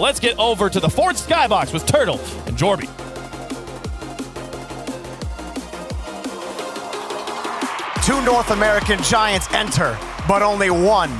Let's get over to the fourth skybox with Turtle and Jorby. Two North American giants enter, but only one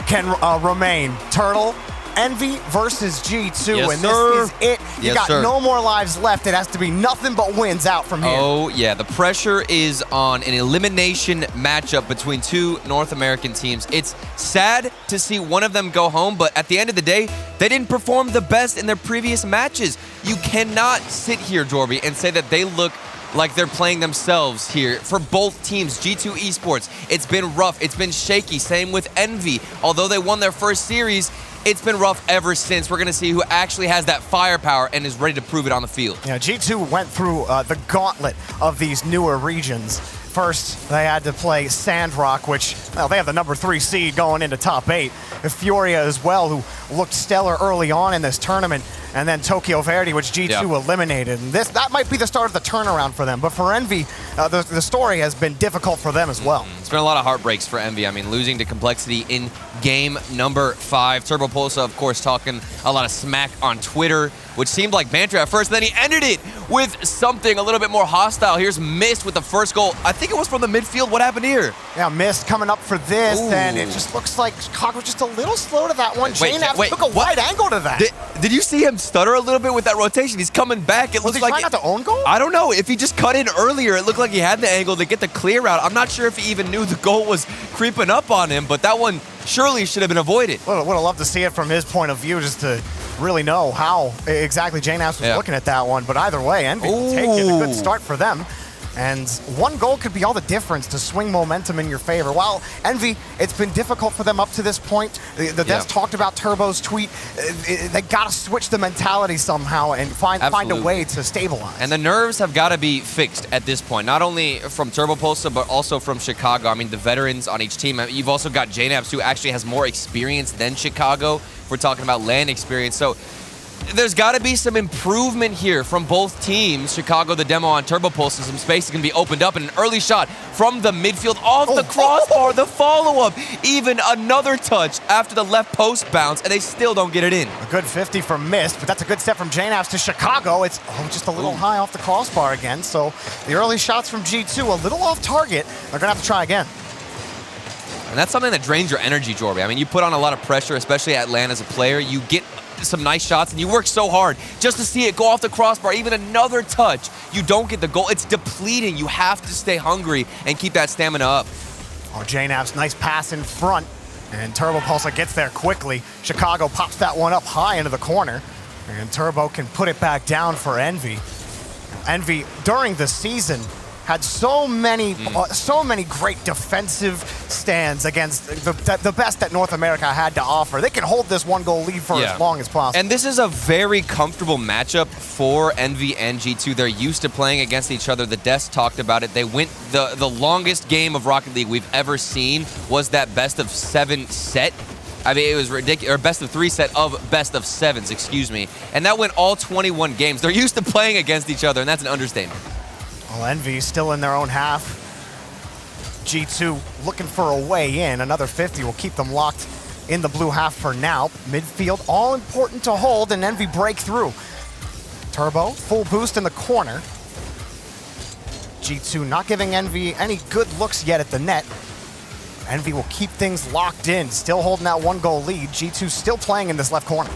can remain. Turtle, Envy versus G2, Yes, and sir. this is it. You Yes, got sir. no more lives left. It has to be nothing but wins out from here. Oh, yeah. The pressure is on an elimination matchup between two North American teams. It's sad to see one of them go home, but at the end of the day, they didn't perform the best in their previous matches. You cannot sit here, Jorby, and say that they look like they're playing themselves here for both teams. G2 Esports, it's been rough. It's been shaky. Same with Envy. Although they won their first series, it's been rough ever since. We're going to see who actually has that firepower and is ready to prove it on the field. Yeah, G2 went through the gauntlet of these newer regions. First, they had to play Sandrock, which, well, they have the number 3 seed going into top 8. Furia as well, who looked stellar early on in this tournament. And then Tokyo Verdy, which G2 eliminated. And that might be the start of the turnaround for them. But for Envy, the story has been difficult for them as well. It's been a lot of heartbreaks for Envy. I mean, losing to Complexity in game number 5. Turbo Pulsa, of course, talking a lot of smack on Twitter, which seemed like banter at first. Then he ended it with something a little bit more hostile. Here's Mist with the first goal. I think it was from the midfield. What happened here? Yeah, Mist coming up for this, Ooh. and it just looks like Chicago was just a little slow to that one. Wait, Jane took a wide angle to that. Did you see him stutter a little bit with that rotation? He's coming back. It Was looks he like trying not to own goal? I don't know. If he just cut in earlier, it looked like he had the angle to get the clear out. I'm not sure if he even knew the goal was creeping up on him, but that one surely should have been avoided. Would have loved to see it from his point of view, just to really know how exactly Jane was looking at that one. But either way, Envy will take it. A good start for them. And one goal could be all the difference to swing momentum in your favor. While Envy, it's been difficult for them up to this point. The devs talked about Turbo's tweet. They got to switch the mentality somehow and find a way to stabilize. And the nerves have got to be fixed at this point, not only from Turbo Pulsa, but also from Chicago. I mean, the veterans on each team. You've also got JNAPS, who actually has more experience than Chicago. If we're talking about LAN experience. So there's got to be some improvement here from both teams. Chicago, the demo on Turbo Pulse, some space is going to be opened up, and an early shot from the midfield off the crossbar, the follow-up. Even another touch after the left post bounce, and they still don't get it in. A good 50 from Mist, but that's a good step from JNAPS to Chicago. It's just a little high off the crossbar again, so the early shots from G2 a little off target. They're going to have to try again. And that's something that drains your energy, Jorby. I mean, you put on a lot of pressure, especially at LAN as a player. You get some nice shots, and you work so hard just to see it go off the crossbar. Even another touch, you don't get the goal. It's depleting. You have to stay hungry and keep that stamina up. Oh, JNAPS, nice pass in front, and Turbo Pulsa gets there quickly. Chicago pops that one up high into the corner, and Turbo can put it back down for Envy. Envy, during the season, had so many great defensive stands against the best that North America had to offer. They can hold this one-goal lead for as long as possible. And this is a very comfortable matchup for Envy and G2. They're used to playing against each other. The devs talked about it. They went the longest game of Rocket League we've ever seen was that best of 7 set. I mean, it was ridiculous, or best of 3 set of best of 7s, excuse me. And that went all 21 games. They're used to playing against each other, and that's an understatement. Well, Envy still in their own half. G2 looking for a way in. Another 50 will keep them locked in the blue half for now. Midfield, all important to hold, and Envy break through. Turbo, full boost in the corner. G2 not giving Envy any good looks yet at the net. Envy will keep things locked in, still holding that 1-goal lead. G2 still playing in this left corner.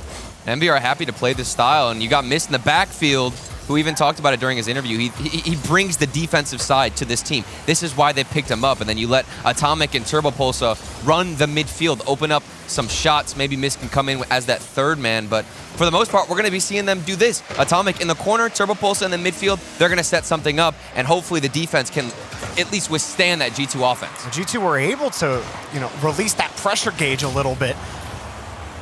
Envy are happy to play this style, and you got Mist in the backfield, who even talked about it during his interview. He brings the defensive side to this team. This is why they picked him up. And then you let Atomic and Turbo Pulsa run the midfield, open up some shots. Maybe Mist can come in as that third man. But for the most part, we're going to be seeing them do this. Atomic in the corner, Turbo Pulsa in the midfield. They're going to set something up, and hopefully the defense can at least withstand that G2 offense. G2 were able to, release that pressure gauge a little bit.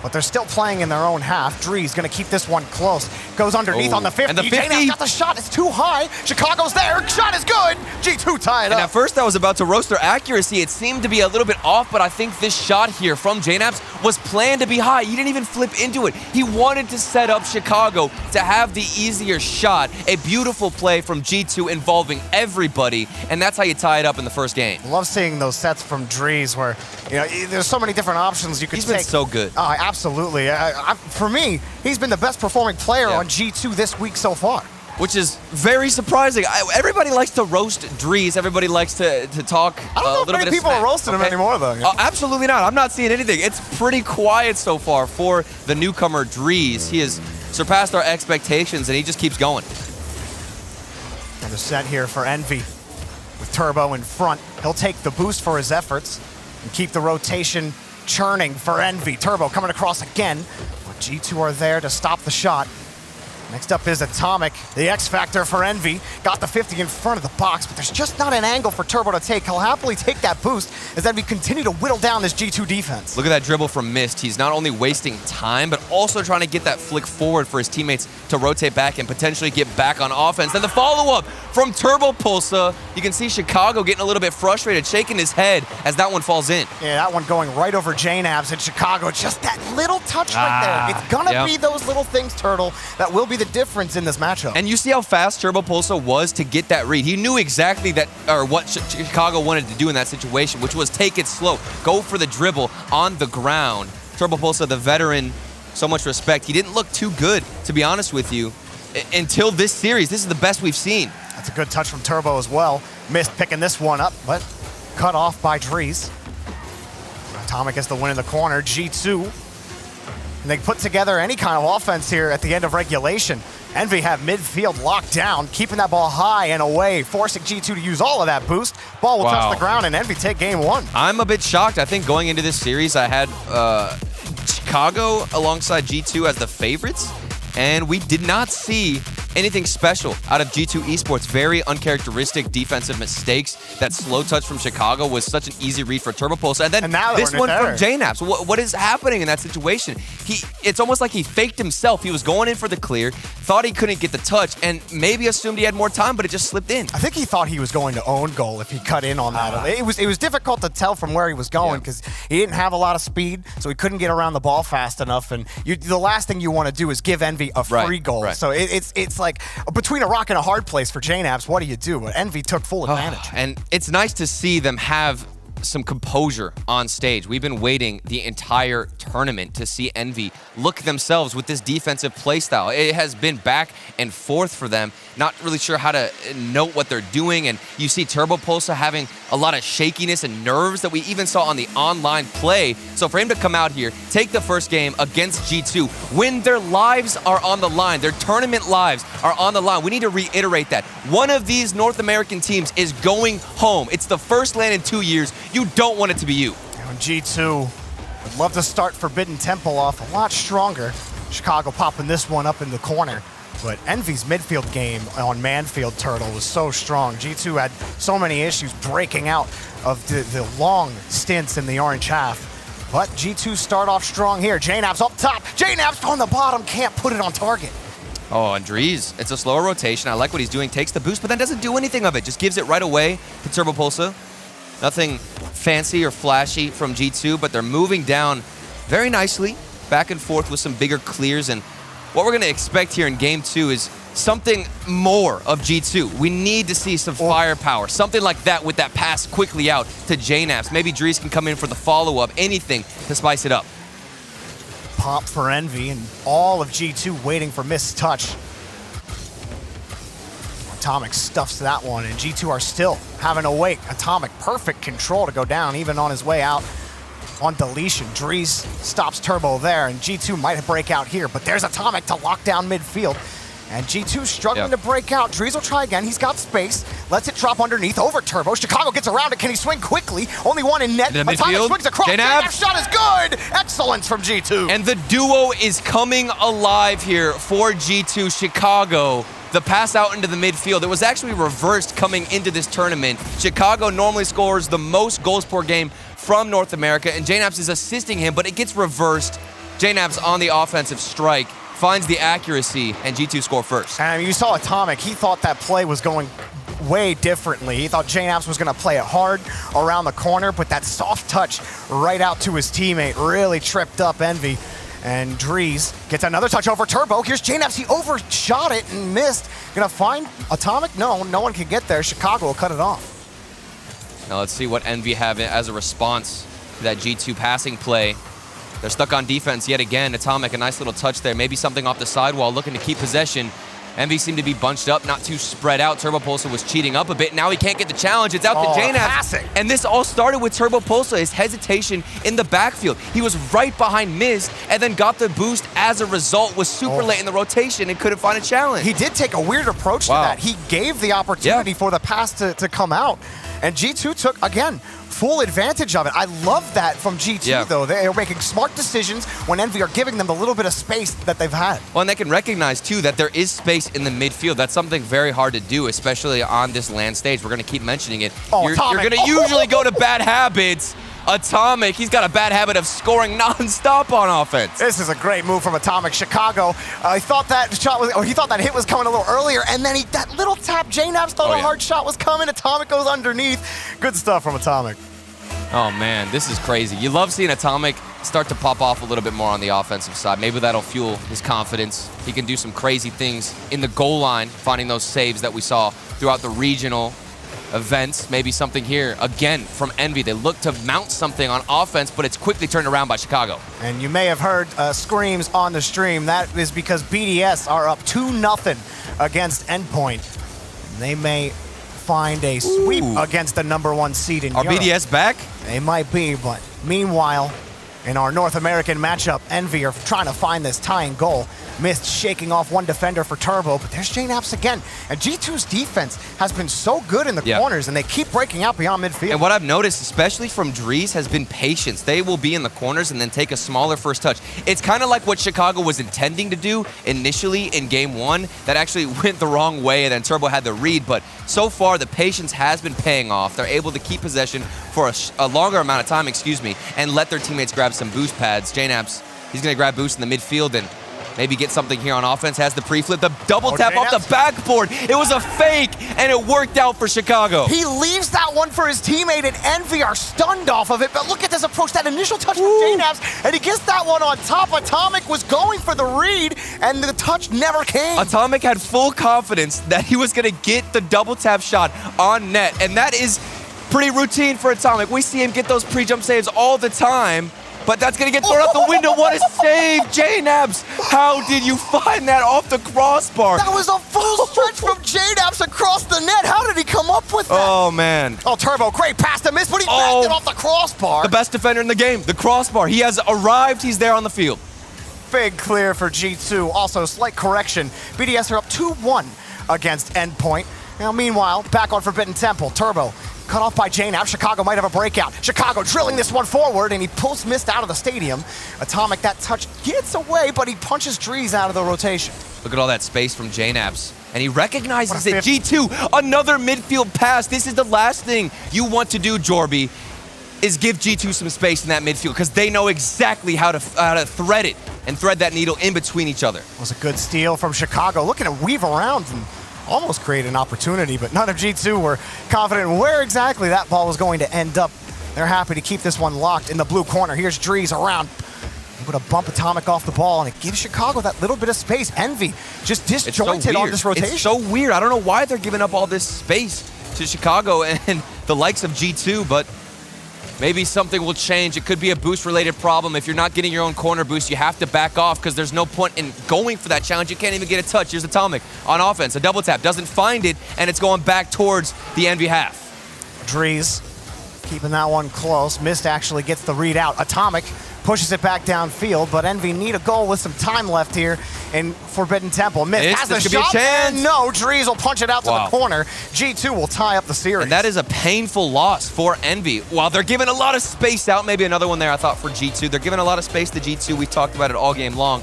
But they're still playing in their own half. Dree's going to keep this one close. Goes underneath on the 50. And the 50. JNAPS got the shot. It's too high. Chicago's there. Shot is good. G2 tied up. And at first I was about to roast their accuracy. It seemed to be a little bit off, but I think this shot here from JNAPS was planned to be high. He didn't even flip into it. He wanted to set up Chicago to have the easier shot. A beautiful play from G2 involving everybody, and that's how you tie it up in the first game. Love seeing those sets from Drees where, there's so many different options you could take. He's been so good. Oh, absolutely. For me, he's been the best performing player on G2 this week so far. Which is very surprising. Everybody likes to roast Drees. Everybody likes to talk I don't know if many people are roasting him anymore, though. Absolutely not. I'm not seeing anything. It's pretty quiet so far for the newcomer Drees. He has surpassed our expectations, and he just keeps going. And a set here for Envy. With Turbo in front, he'll take the boost for his efforts and keep the rotation churning for Envy. Turbo coming across again, but G2 are there to stop the shot. Next up is Atomic, the X Factor for Envy. Got the 50 in front of the box, but there's just not an angle for Turbo to take. He'll happily take that boost as Envy continue to whittle down this G2 defense. Look at that dribble from Mist. He's not only wasting time, but also trying to get that flick forward for his teammates to rotate back and potentially get back on offense. Then the follow-up from Turbo Pulsa. You can see Chicago getting a little bit frustrated, shaking his head as that one falls in. Yeah, that one going right over JNABs in Chicago. Just that little touch right there. It's gonna be those little things, Turtle, that will be the difference in this matchup. And you see how fast Turbo Pulsa was to get that read. He knew exactly that, or what Chicago wanted to do in that situation, which was take it slow, go for the dribble on the ground. Turbo Pulsa, the veteran, so much respect. He didn't look too good, to be honest with you, until this series. This is the best we've seen. That's a good touch from Turbo as well. Missed picking this one up, but cut off by Drees. Atomic gets the win in the corner. G2. And they put together any kind of offense here at the end of regulation. Envy have midfield locked down, keeping that ball high and away, forcing G2 to use all of that boost. Ball will touch the ground and Envy take game one. I'm a bit shocked. I think going into this series, I had Chicago alongside G2 as the favorites, and we did not see anything special out of G2 Esports. Very uncharacteristic defensive mistakes. That slow touch from Chicago was such an easy read for Turbo Pulse. And then this one from JNAPS. What is happening in that situation? It's almost like he faked himself. He was going in for the clear, thought he couldn't get the touch, and maybe assumed he had more time, but it just slipped in. I think he thought he was going to own goal if he cut in on that. It was difficult to tell from where he was going because he didn't have a lot of speed, so he couldn't get around the ball fast enough. And the last thing you want to do is give Envy a free goal. So it's like between a rock and a hard place for JNAPS. What do you do? But Envy took full advantage. And it's nice to see them have some composure on stage. We've been waiting the entire tournament to see Envy look themselves with this defensive playstyle. It has been back and forth for them. Not really sure how to note what they're doing, and you see Turbo Pulsa having a lot of shakiness and nerves that we even saw on the online play. So for him to come out here, take the first game against G2, when their lives are on the line, their tournament lives are on the line, we need to reiterate that. One of these North American teams is going home. It's the first LAN in 2 years. You don't want it to be you. And G2 would love to start Forbidden Temple off a lot stronger. Chicago popping this one up in the corner. But Envy's midfield game on Manfield Turtle was so strong. G2 had so many issues breaking out of the long stints in the orange half. But G2 start off strong here. JNAPS up top. JNAPS on the bottom. Can't put it on target. Oh, and Drees, it's a slower rotation. I like what he's doing. Takes the boost, but then doesn't do anything of it. Just gives it right away to Turbo Pulsa. Nothing fancy or flashy from G2, but they're moving down very nicely, back and forth with some bigger clears. And what we're going to expect here in Game 2 is something more of G2. We need to see some firepower, something like that with that pass quickly out to JNAPS. Maybe Drees can come in for the follow-up, anything to spice it up. Pop for Envy, and all of G2 waiting for missed touch. Atomic stuffs that one, and G2 are still having to wait. Atomic, perfect control to go down, even on his way out on deletion. Drees stops Turbo there, and G2 might break out here, but there's Atomic to lock down midfield. And G2 struggling to break out. Drees will try again. He's got space. Lets it drop underneath over Turbo. Chicago gets around it. Can he swing quickly? Only one in net. Atomic swings across. That shot is good. Excellence from G2. And the duo is coming alive here for G2 Chicago. The pass out into the midfield, it was actually reversed coming into this tournament. Chicago normally scores the most goals per game from North America, and JNAPS is assisting him, but it gets reversed. JNAPS on the offensive strike, finds the accuracy, and G2 score first. And you saw Atomic, he thought that play was going way differently. He thought JNAPS was going to play it hard around the corner, but that soft touch right out to his teammate really tripped up Envy. And Drees gets another touch over Turbo. Here's JNAPS. He overshot it and missed. Gonna find Atomic? No one can get there. Chicago will cut it off. Now let's see what Envy have as a response to that G2 passing play. They're stuck on defense yet again. Atomic, a nice little touch there. Maybe something off the sidewall, looking to keep possession. Envy seemed to be bunched up, not too spread out. Turbopolsa was cheating up a bit. Now he can't get the challenge. It's out to JNAPS. And this all started with Turbopolsa, his hesitation in the backfield. He was right behind Mist and then got the boost as a result, was super late in the rotation and couldn't find a challenge. He did take a weird approach to that. He gave the opportunity for the pass to come out. And G2 took, again, full advantage of it. I love that from G2, though. They are making smart decisions when Envy are giving them the little bit of space that they've had. Well, and they can recognize, too, that there is space in the midfield. That's something very hard to do, especially on this LAN stage. We're going to keep mentioning it. You're going to usually go to bad habits. Atomic, he's got a bad habit of scoring non-stop on offense. This is a great move from Atomic. Chicago, he thought that shot was, or he thought that hit was coming a little earlier, and then that little tap, JNAPS thought a hard shot was coming. Atomic goes underneath. Good stuff from Atomic. Oh man, this is crazy. You love seeing Atomic start to pop off a little bit more on the offensive side. Maybe that'll fuel his confidence. He can do some crazy things in the goal line, finding those saves that we saw throughout the regional events. Maybe something here, again, from Envy. They look to mount something on offense, but it's quickly turned around by Chicago. And you may have heard screams on the stream. That is because BDS are up 2-0 against Endpoint. And they may find a sweep against the #1 seed in Europe. Are BDS back? They might be, but meanwhile, in our North American matchup, Envy are trying to find this tying goal. Mist shaking off one defender for Turbo, but there's JNAPS again. And G2's defense has been so good in the corners, and they keep breaking out beyond midfield. And what I've noticed, especially from Drees, has been patience. They will be in the corners and then take a smaller first touch. It's kind of like what Chicago was intending to do initially in Game 1. That actually went the wrong way, and then Turbo had the read. But so far, the patience has been paying off. They're able to keep possession for a longer amount of time, and let their teammates grab some boost pads. JNAPS, he's going to grab boost in the midfield and maybe get something here on offense. Has the pre-flip, the double tap off the backboard. It was a fake, and it worked out for Chicago. He leaves that one for his teammate, and Envy are stunned off of it. But look at this approach, that initial touch from JNAPS, and he gets that one on top. Atomic was going for the read, and the touch never came. Atomic had full confidence that he was going to get the double tap shot on net, and that is pretty routine for Atomic. We see him get those pre-jump saves all the time. But that's going to get thrown out the window. What a save, JNAPS. How did you find that off the crossbar? That was a full stretch from JNAPS across the net. How did he come up with that? Oh, man. Oh, Turbo, great pass to Mist, but he backed it off the crossbar. The best defender in the game, the crossbar. He has arrived. He's there on the field. Big clear for G2. Also, slight correction. BDS are up 2-1 against Endpoint. Now, meanwhile, back on Forbidden Temple, Turbo cut off by JNAPS. Chicago might have a breakout. Chicago drilling this one forward, and he pulls Mist out of the stadium. Atomic, that touch gets away, but he punches Drees out of the rotation. Look at all that space from JNAPS. And he recognizes it. G2, another midfield pass. This is the last thing you want to do, Jorby, is give G2 some space in that midfield, because they know exactly how to thread it and thread that needle in between each other. It was a good steal from Chicago, looking to weave around and almost create an opportunity, but none of G2 were confident in where exactly that ball was going to end up. They're happy to keep this one locked in the blue corner. Here's Drees around. Able to bump Atomic off the ball, and it gives Chicago that little bit of space. Envy just disjointed on this rotation. It's so weird. I don't know why they're giving up all this space to Chicago and the likes of G2, but maybe something will change. It could be a boost-related problem. If you're not getting your own corner boost, you have to back off, because there's no point in going for that challenge. You can't even get a touch. Here's Atomic on offense. A double tap. Doesn't find it, and it's going back towards the Envy half. Drees keeping that one close. Mist actually gets the read out. Atomic pushes it back downfield, but Envy need a goal with some time left here in Forbidden Temple. Mist has the shot, be a chance. And no, Drees will punch it out to the corner. G2 will tie up the series. And that is a painful loss for Envy. While they're giving a lot of space out, maybe another one there I thought for G2. They're giving a lot of space to G2. We've talked about it all game long.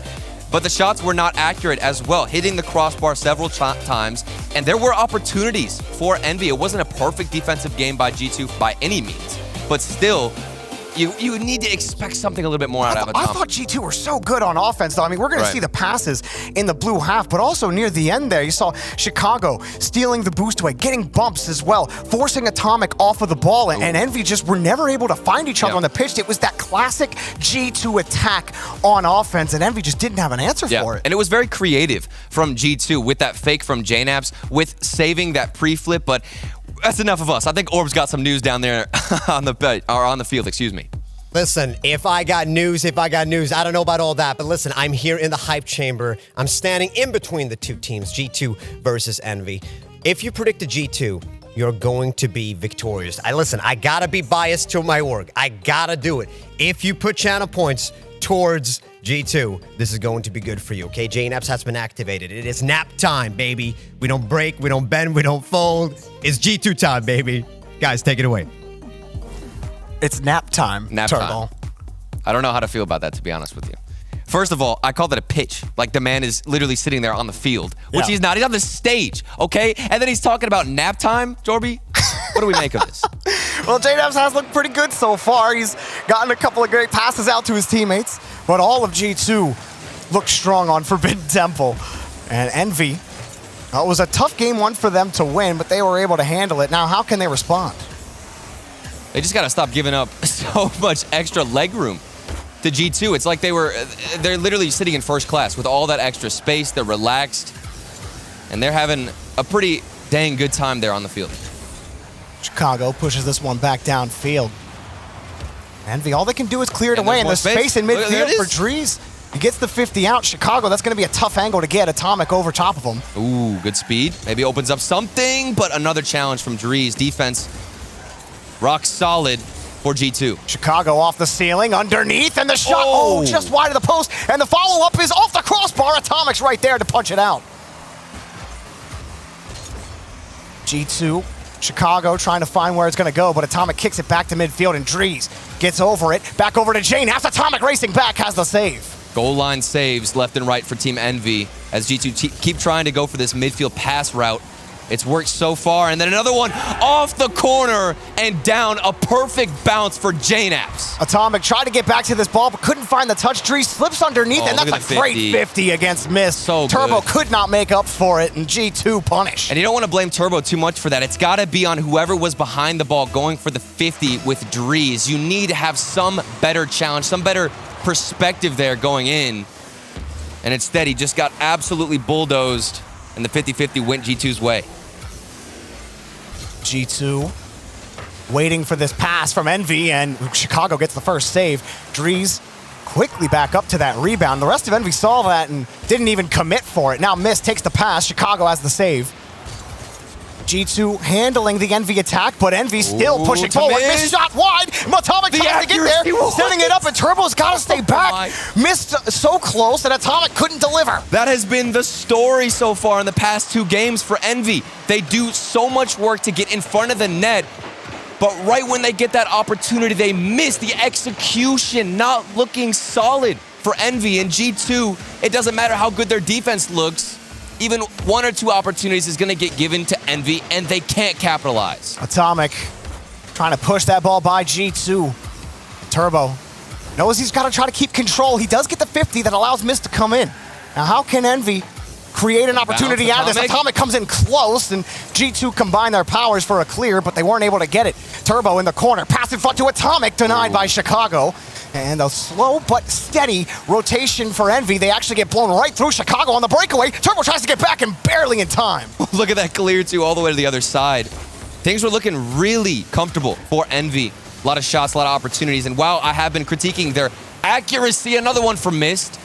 But the shots were not accurate as well, hitting the crossbar several times. And there were opportunities for Envy. It wasn't a perfect defensive game by G2 by any means. But still, you need to expect something a little bit more out of it. I thought G2 were so good on offense, though. I mean, we're going to see the passes in the blue half, but also near the end there, you saw Chicago stealing the boost away, getting bumps as well, forcing Atomic off of the ball, and Envy just were never able to find each other on the pitch. It was that classic G2 attack on offense, and Envy just didn't have an answer for it. And it was very creative from G2 with that fake from JNAPS, with saving that pre-flip, but that's enough of us. I think Orb's got some news down there on the field, excuse me. Listen, if I got news, I don't know about all that, but listen, I'm here in the hype chamber. I'm standing in between the two teams, G2 versus Envy. If you predict a G2, you're going to be victorious. I gotta be biased to my work. I gotta do it. If you put channel points towards G2, this is going to be good for you, okay? JNAPS has been activated. It is nap time, baby. We don't break, we don't bend, we don't fold. It's G2 time, baby. Guys, take it away. It's nap time, Turbo. I don't know how to feel about that, to be honest with you. First of all, I called it a pitch. Like, the man is literally sitting there on the field, which he's not. He's on the stage, okay? And then he's talking about nap time, Jorby. What do we make of this? Well, JNAPS has looked pretty good so far. He's gotten a couple of great passes out to his teammates, but all of G2 looked strong on Forbidden Temple. And Envy, it was a tough game one for them to win, but they were able to handle it. Now, how can they respond? They just got to stop giving up so much extra leg room to G2. It's like they're literally sitting in first class with all that extra space. They're relaxed, and they're having a pretty dang good time there on the field. Chicago pushes this one back downfield. Envy, all they can do is clear it away, and there's space in midfield for Drees. He gets the 50 out. Chicago, that's going to be a tough angle to get. Atomic over top of him. Ooh, good speed. Maybe opens up something, but another challenge from Drees. Defense rock solid for G2. Chicago off the ceiling, underneath, and the shot, just wide of the post, and the follow-up is off the crossbar. Atomic's right there to punch it out. G2, Chicago trying to find where it's going to go, but Atomic kicks it back to midfield, and Drees gets over it, back over to Jane. Half Atomic racing back, has the save. Goal line saves left and right for Team Envy as G2 keep trying to go for this midfield pass route. It's worked so far, and then another one off the corner and down. A perfect bounce for JNAPS. Atomic tried to get back to this ball, but couldn't find the touch. Drees slips underneath, and that's a great 50 against Miss. So Turbo good. could not make up for it, and G2 punish. And you don't want to blame Turbo too much for that. It's got to be on whoever was behind the ball going for the 50 with Drees. You need to have some better challenge, some better perspective there going in. And instead, he just got absolutely bulldozed, and the 50-50 went G2's way. G2 waiting for this pass from Envy, and Chicago gets the first save. Drees quickly back up to that rebound. The rest of Envy saw that and didn't even commit for it. Now Miss takes the pass. Chicago has the save. G2 handling the Envy attack, but Envy still pushing forward. Miss shot wide. Atomic tries to get there, setting it up, and Turbo's got to stay back. Missed so close that Atomic couldn't deliver. That has been the story so far in the past two games for Envy. They do so much work to get in front of the net, but right when they get that opportunity, they miss. The execution not looking solid for Envy. And G2, it doesn't matter how good their defense looks. Even one or two opportunities is going to get given to Envy, and they can't capitalize. Atomic trying to push that ball by G2. Turbo knows he's got to try to keep control. He does get the 50 that allows Miss to come in. Now, how can Envy create an opportunity out of this? Atomic comes in close, and G2 combine their powers for a clear, but they weren't able to get it. Turbo in the corner, pass in front to Atomic, denied by Chicago. And a slow but steady rotation for Envy. They actually get blown right through Chicago on the breakaway. Turbo tries to get back and barely in time. Look at that clear, too, all the way to the other side. Things were looking really comfortable for Envy. A lot of shots, a lot of opportunities. And while I have been critiquing their accuracy, another one for Mist,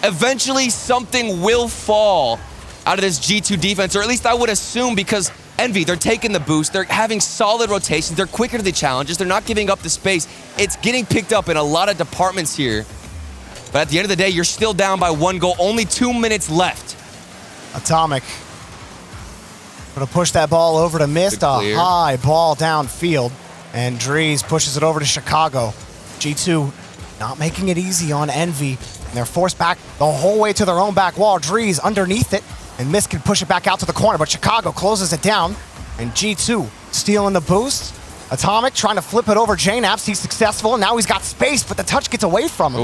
eventually something will fall out of this G2 defense, or at least I would assume, because Envy, they're taking the boost, they're having solid rotations, they're quicker to the challenges, they're not giving up the space. It's getting picked up in a lot of departments here. But at the end of the day, you're still down by 1 goal, only 2 minutes left. Atomic gonna push that ball over to Mist, a high ball downfield, and Drees pushes it over to Chicago. G2 not making it easy on Envy, and they're forced back the whole way to their own back wall. Drees underneath it, and Miss can push it back out to the corner, but Chicago closes it down, and G2 stealing the boost. Atomic trying to flip it over JNAPS. He's successful, and now he's got space, but the touch gets away from him.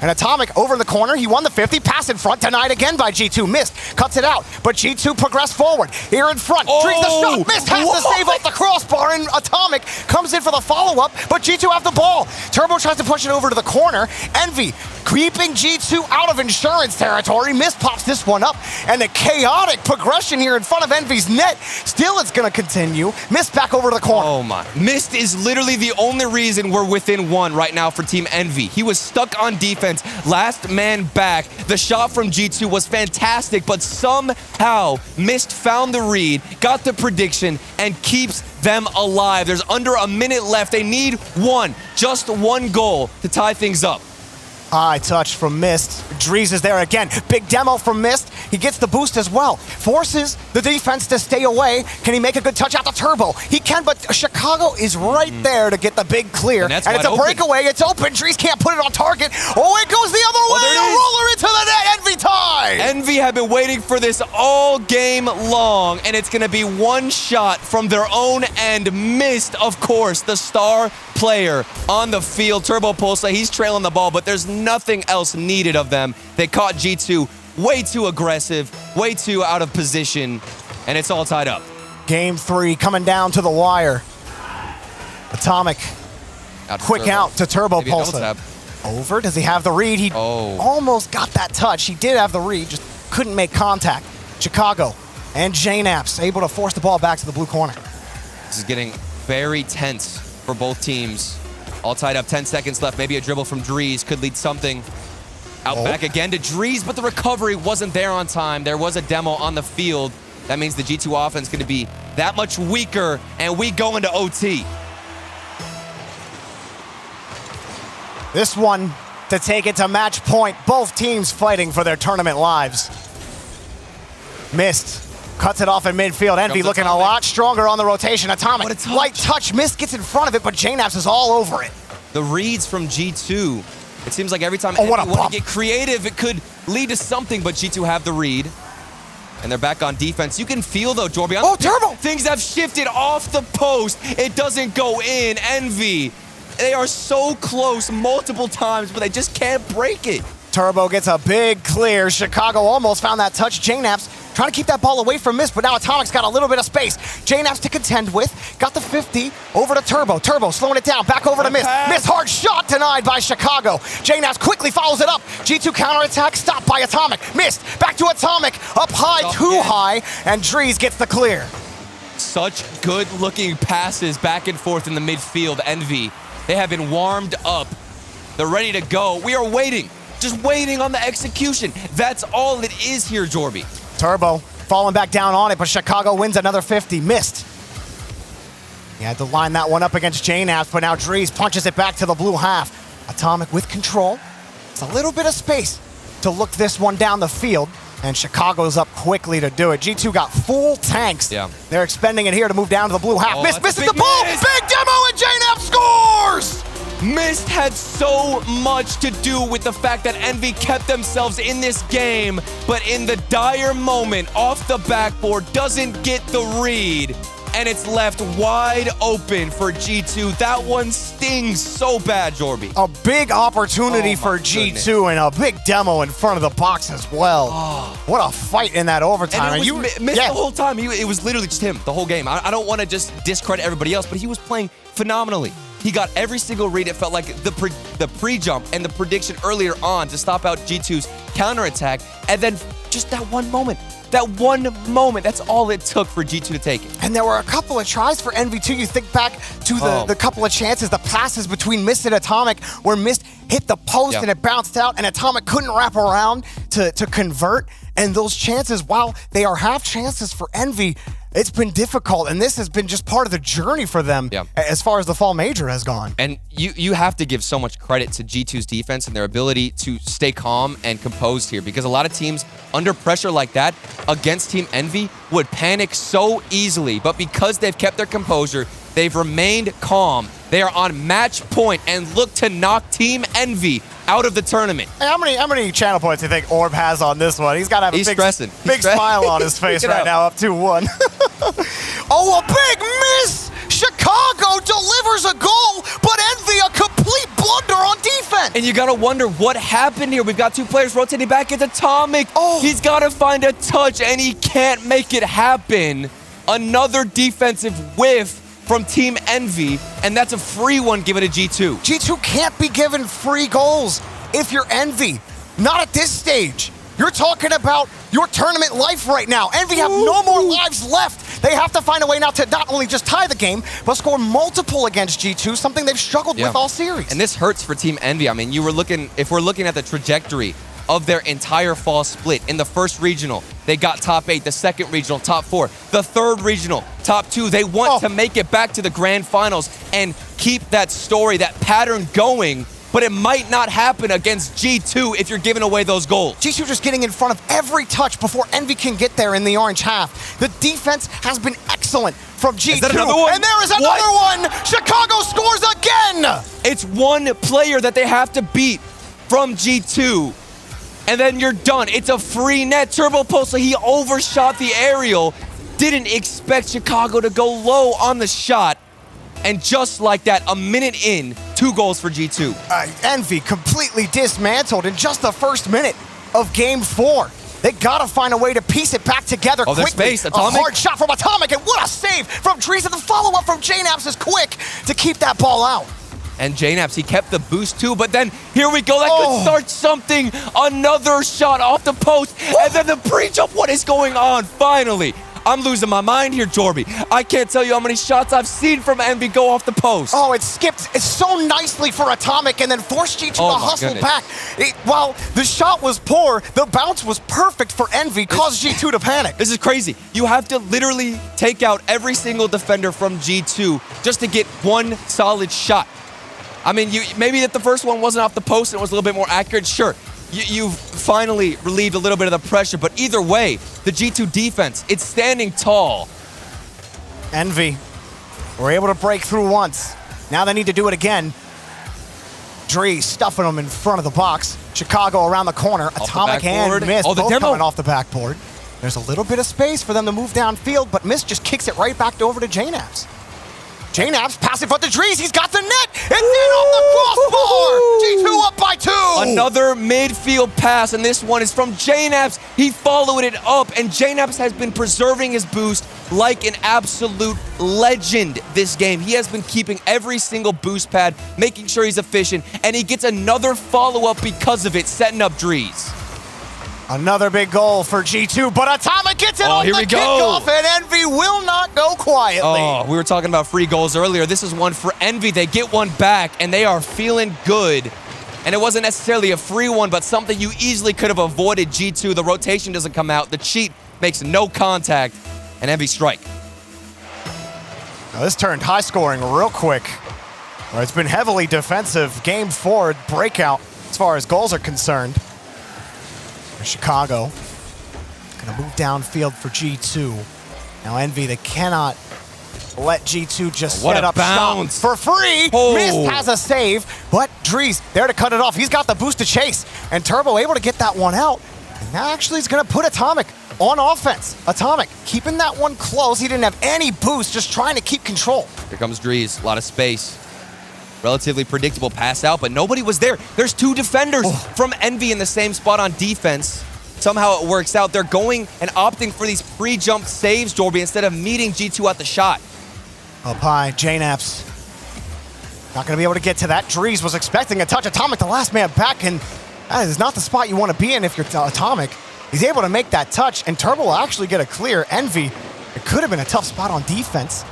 And Atomic over in the corner. He won the 50. Pass in front, denied again by G2. Missed, cuts it out, but G2 progressed forward. Here in front, Drees the shot. Missed, has to save off the crossbar, and Atomic comes in for the follow-up, but G2 have the ball. Turbo tries to push it over to the corner. Envy keeping G2 out of insurance territory. Mist pops this one up, and the chaotic progression here in front of Envy's net. Still, it's going to continue. Mist back over to the corner. Oh my. Mist is literally the only reason we're within one right now for Team Envy. He was stuck on defense, last man back. The shot from G2 was fantastic, but somehow Mist found the read, got the prediction, and keeps them alive. There's under a minute left. They need just one goal to tie things up. High touch from Mist. Drees is there again. Big demo from Mist. He gets the boost as well. Forces the defense to stay away. Can he make a good touch out to Turbo? He can, but Chicago is right there to get the big clear. And it's a breakaway. It's open. Drees can't put it on target. Oh, it goes the other way. A roller into the net. Envy tie. Envy have been waiting for this all game long, and it's going to be one shot from their own end. Mist, of course, the star player on the field. Turbo Pulsa, he's trailing the ball, but there's nothing else needed of them. They caught G2 way too aggressive, way too out of position, and it's all tied up. Game 3 coming down to the wire. Atomic. Quick out to Turbo Pulsa. Over. Does he have the read? He almost got that touch. He did have the read, just couldn't make contact. Chicago and JNAPS able to force the ball back to the blue corner. This is getting very tense for both teams. All tied up, 10 seconds left. Maybe a dribble from Drees could lead something. Out back again to Drees, but the recovery wasn't there on time. There was a demo on the field. That means the G2 offense is going to be that much weaker, and we go into OT. This one to take it to match point. Both teams fighting for their tournament lives. Mist cuts it off in midfield. Envy looking a lot stronger on the rotation. Atomic, light touch. Mist gets in front of it, but JNAPS is all over it. The reads from G2, it seems like every time Envy want to get creative, it could lead to something, but G2 have the read. And they're back on defense. You can feel, though, Jorby. Turbo! Things have shifted off the post. It doesn't go in. Envy, they are so close multiple times, but they just can't break it. Turbo gets a big clear. Chicago almost found that touch. JNAPS trying to keep that ball away from Mist, but now Atomic's got a little bit of space. JNAPS to contend with. Got the 50 over to Turbo. Turbo slowing it down. Back over to Mist. Mist hard shot denied by Chicago. JNAPS quickly follows it up. G2 counterattack stopped by Atomic. Mist back to Atomic. Up high, too high, and Drees gets the clear. Such good-looking passes back and forth in the midfield. Envy, they have been warmed up. They're ready to go. We are waiting. Just waiting on the execution. That's all it is here, Jorby. Turbo falling back down on it, but Chicago wins another 50. Mist. He had to line that one up against JNAPS, but now Drees punches it back to the blue half. Atomic with control. It's a little bit of space to look this one down the field, and Chicago's up quickly to do it. G2 got full tanks. Yeah. They're expending it here to move down to the blue half. Mist misses the ball. Miss. Big demo, and JNAPS scores! Mist had so much to do with the fact that Envy kept themselves in this game, but in the dire moment, off the backboard, doesn't get the read, and it's left wide open for G2. That one stings so bad, Jorby. A big opportunity for G2 and a big demo in front of the box as well. What a fight in that overtime. And it was Mist the whole time. It was literally just him the whole game. I don't want to just discredit everybody else, but he was playing phenomenally. He got every single read. It felt like the pre-jump and the prediction earlier on to stop out G2's counterattack. And then just that one moment, that's all it took for G2 to take it. And there were a couple of tries for Envy too. You think back to the couple of chances, the passes between Mist and Atomic, where Mist hit the post and it bounced out, and Atomic couldn't wrap around to convert. And those chances, while they are half chances for Envy, it's been difficult, and this has been just part of the journey for them as far as the Fall Major has gone. And you have to give so much credit to G2's defense and their ability to stay calm and composed here, because a lot of teams under pressure like that against Team Envy would panic so easily, but because they've kept their composure, they've remained calm. They are on match point and look to knock Team Envy out of the tournament. Hey, how many channel points do you think Orb has on this one? He's got to have a big smile on his face right now, up 2-1. Oh, a big miss! Chicago delivers a goal, but Envy a complete blunder on defense. And you got to wonder what happened here. We've got two players rotating back at Atomic. He's got to find a touch, and he can't make it happen. Another defensive whiff from Team Envy, and that's a free one given to G2. G2 can't be given free goals. if you're Envy. Not at this stage. You're talking about your tournament life right now. Envy have no more lives left. They have to find a way now to not only just tie the game, but score multiple against G2, something they've struggled with all series. And this hurts for Team Envy. I mean, if we're looking at the trajectory of their entire fall split, in the first regional, they got top 8, the second regional, top 4, the third regional, top 2. They want to make it back to the grand finals and keep that story, that pattern going. But it might not happen against G2 if you're giving away those goals. G2 just getting in front of every touch before Envy can get there in the orange half. The defense has been excellent from G2. Is that another one? And there is another one! Chicago scores again! It's one player that they have to beat from G2, and then you're done. It's a free net. Turbo Pulsa, he overshot the aerial. Didn't expect Chicago to go low on the shot. And just like that, a minute in, 2 goals for G2. Envy completely dismantled in just the first minute of Game 4. They gotta find a way to piece it back together quickly. Space, a hard shot from Atomic, and what a save from Drees, and the follow-up from JNAPS is quick to keep that ball out. And JNAPS, he kept the boost too, but then here we go. That could start something. Another shot off the post, and then the pre-jump. What is going on? Finally. I'm losing my mind here, Jorby. I can't tell you how many shots I've seen from Envy go off the post. Oh, it skipped so nicely for Atomic and then forced G2 to hustle back. While the shot was poor, the bounce was perfect for Envy, caused G2 to panic. This is crazy. You have to literally take out every single defender from G2 just to get one solid shot. I mean, maybe that the first one wasn't off the post and it was a little bit more accurate, sure. You've finally relieved a little bit of the pressure, but either way, the G2 defense, it's standing tall. Envy were able to break through once. Now they need to do it again. Drees stuffing them in front of the box. Chicago around the corner. Atomic and Mist both coming off the backboard. There's a little bit of space for them to move downfield, but Mist just kicks it right back over to JNAPS. JNAPS passing for the Drees. He's got the net. It's in off the crossbar. G2 up by 2. Another midfield pass, and this one is from JNAPS. He followed it up, and JNAPS has been preserving his boost like an absolute legend this game. He has been keeping every single boost pad, making sure he's efficient, and he gets another follow-up because of it, setting up Drees. Another big goal for G2, but Atomic gets it on the kickoff, and Envy will not go quietly. Oh, we were talking about free goals earlier. This is one for Envy. They get one back, and they are feeling good. And it wasn't necessarily a free one, but something you easily could have avoided, G2. The rotation doesn't come out. The cheat makes no contact, and Envy strike. Now this turned high scoring real quick. It's been heavily defensive. Game 4 breakout as far as goals are concerned. Chicago gonna move downfield for G2. Now Envy, they cannot let G2 just set up shop for free. Mist has a save, but Drees there to cut it off. He's got the boost to chase, and Turbo able to get that one out. And that actually is gonna put Atomic on offense. Atomic keeping that one close. He didn't have any boost, just trying to keep control. Here comes Drees, a lot of space. Relatively predictable pass out, but nobody was there. There's 2 defenders from Envy in the same spot on defense. Somehow it works out. They're going and opting for these pre-jump saves, Jorby, instead of meeting G2 at the shot. Up high, JNAPS. Not going to be able to get to that. Drees was expecting a touch. Atomic, the last man back, and that is not the spot you want to be in if you're Atomic. He's able to make that touch, and Turbo will actually get a clear. Envy, it could have been a tough spot on defense.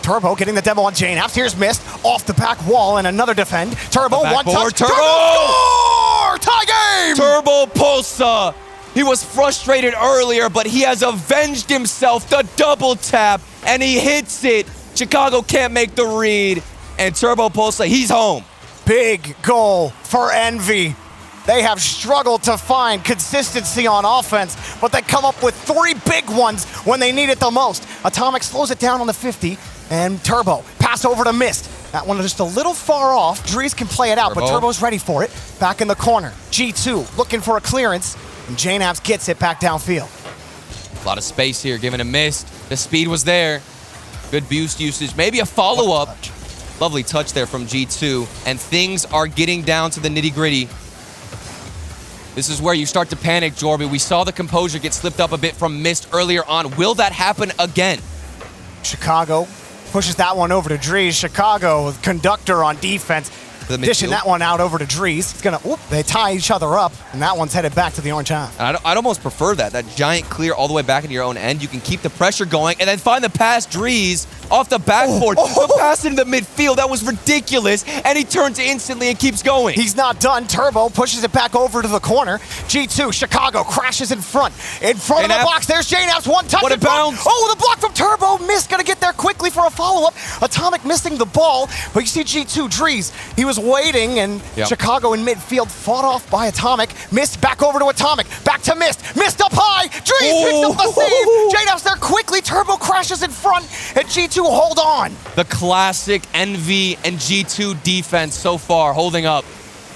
Turbo getting the demo on JNAPS. Here's Mist off the back wall and another defend. Turbo, one touch. Turbo! Score! Tie game! Turbo Pulsa. He was frustrated earlier, but he has avenged himself. The double tap, and he hits it. Chicago can't make the read, and Turbo Pulsa, he's home. Big goal for Envy. They have struggled to find consistency on offense, but they come up with 3 big ones when they need it the most. Atomic slows it down on the 50, and Turbo pass over to Mist. That one is just a little far off. Drees can play it out, but Turbo's ready for it. Back in the corner. G2 looking for a clearance, and JNAPS gets it back downfield. A lot of space here, giving a Mist. The speed was there. Good boost usage. Maybe a follow-up. Lovely touch there from G2, and things are getting down to the nitty-gritty. This is where you start to panic, Jorby. We saw the composure get slipped up a bit from Mist earlier on. Will that happen again? Chicago pushes that one over to Drees. Chicago with Conductor on defense. the Dishing midfield. that one out over to Drees. It's gonna, they tie each other up, and that one's headed back to the orange half. I'd almost prefer that giant clear all the way back into your own end. You can keep the pressure going and then find the pass Drees off the backboard. The pass into the midfield, that was ridiculous. And he turns instantly and keeps going. He's not done. Turbo pushes it back over to the corner. G2, Chicago crashes in front. In front of the box, there's JNAP's one touch. What a bounce. Oh, the block from Turbo. Missed, gonna get there quickly for a follow-up. Atomic missing the ball, but you see G2, Drees, he was waiting, and Chicago in midfield fought off by Atomic. Missed, back over to Atomic. Back to Mist. Missed up high. Drees picks up the save. JNAP's there quickly. Turbo crashes in front, and G2 hold on. The classic Envy and G2 defense so far, holding up.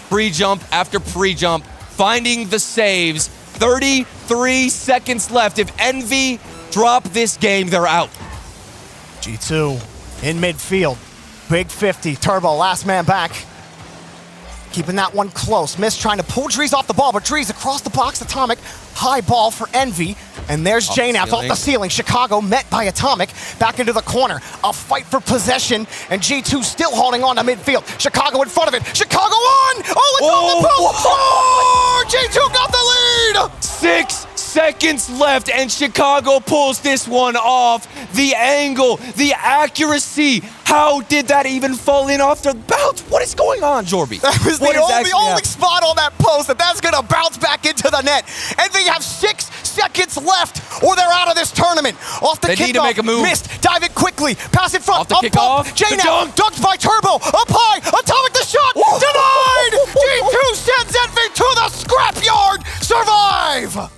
Pre-jump after pre-jump, finding the saves. 33 seconds left. If Envy drop this game, they're out. G2 in midfield. Big 50. Turbo, last man back. Keeping that one close. Mist trying to pull Drees off the ball, but Drees across the box. Atomic, high ball for Envy. And there's JNAPS off the ceiling. Chicago met by Atomic. Back into the corner. A fight for possession. And G2 still holding on to midfield. Chicago in front of it. Chicago on! Oh, it's on the post! Oh! G2 got the lead! 6 seconds left, and Chicago pulls this one off. The angle, the accuracy. How did that even fall in off the bounce? What is going on, Jorby? That was the only spot on that post that's going to bounce back into the net. And they have 6 seconds left, or they're out of this tournament. Off the kickoff. They need to make a move. Missed. Dive it quickly. Pass in front. Off the kickoff. JNAP. Dunked by Turbo. Up high. Atomic the shot. Denied. G2 sends Envy to the scrapyard. Survive.